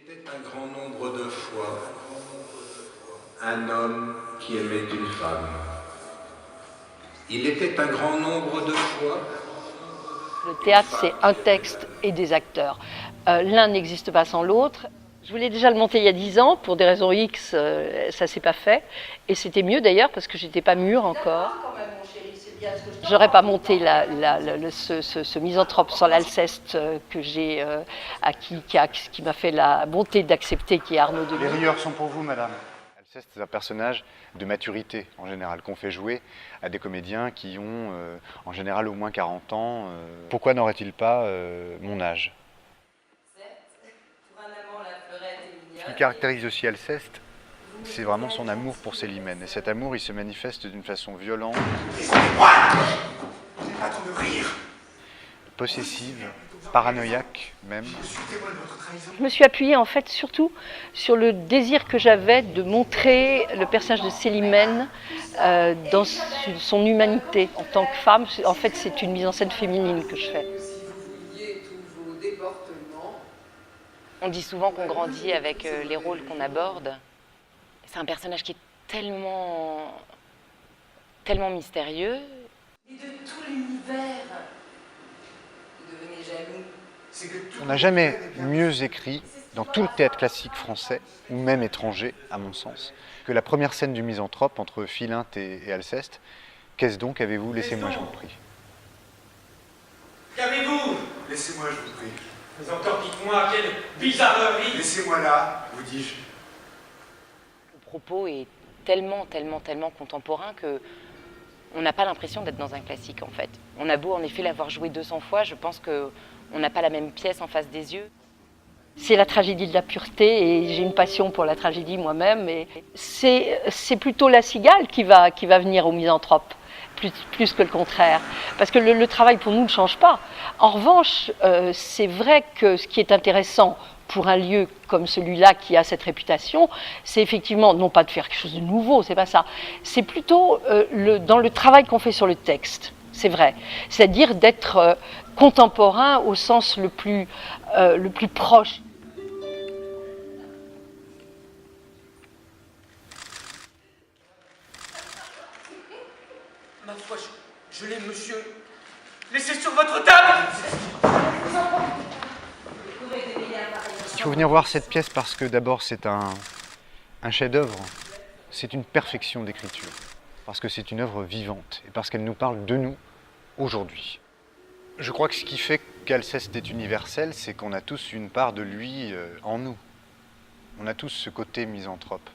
était un grand nombre de fois un homme qui aimait une femme. Il était un grand nombre de fois. Le théâtre, c'est un texte et des acteurs. L'un n'existe pas sans l'autre. Je voulais déjà le monter il y a 10 ans, pour des raisons X, ça ne s'est pas fait. Et c'était mieux d'ailleurs, parce que je n'étais pas mûre encore. J'aurais pas monté ce misanthrope sur l'Alceste que j'ai, qui m'a fait la bonté d'accepter, qui est Arnaud Delis. Les rieurs sont pour vous, madame. Alceste, c'est un personnage de maturité, en général, qu'on fait jouer à des comédiens qui ont, en général, au moins 40 ans. Pourquoi n'aurait-il pas mon âge? Ce qui caractérise aussi Alceste, c'est vraiment son amour pour Célimène. Et cet amour, il se manifeste d'une façon violente, possessive, paranoïaque même. Je me suis appuyée en fait surtout sur le désir que j'avais de montrer le personnage de Célimène dans son humanité en tant que femme. En fait, c'est une mise en scène féminine que je fais. On dit souvent qu'on grandit avec les rôles qu'on aborde. C'est un personnage qui est tellement mystérieux. Et de tout l'univers, vous devenez jaloux. On n'a jamais mieux écrit, dans tout le théâtre classique français, ou même étranger, à mon sens, que la première scène du Misanthrope entre Philinte et Alceste. Qu'est-ce donc avez-vous? Laissez-moi, je vous prie. Qu'avez-vous? Laissez-moi, je vous prie. Mais encore dites-moi, quelle bizarrerie! Laissez-moi là, vous dis-je. Le propos est tellement contemporain que on n'a pas l'impression d'être dans un classique en fait. On a beau en effet l'avoir joué 200 fois, je pense qu'on n'a pas la même pièce en face des yeux. C'est la tragédie de la pureté et j'ai une passion pour la tragédie moi-même. Et c'est plutôt la cigale qui va venir au misanthrope, plus que le contraire. Parce que le travail pour nous ne change pas. En revanche, c'est vrai que ce qui est intéressant pour un lieu comme celui-là qui a cette réputation, c'est effectivement, non pas de faire quelque chose de nouveau, c'est pas ça, c'est plutôt dans le travail qu'on fait sur le texte, c'est vrai. C'est-à-dire d'être contemporain au sens le plus proche. Ma foi, je l'aime, monsieur. Laissez sur votre table! Il faut venir voir cette pièce parce que d'abord c'est un chef-d'œuvre, c'est une perfection d'écriture, parce que c'est une œuvre vivante et parce qu'elle nous parle de nous aujourd'hui. Je crois que ce qui fait qu'Alceste est universel, c'est qu'on a tous une part de lui en nous. On a tous ce côté misanthrope.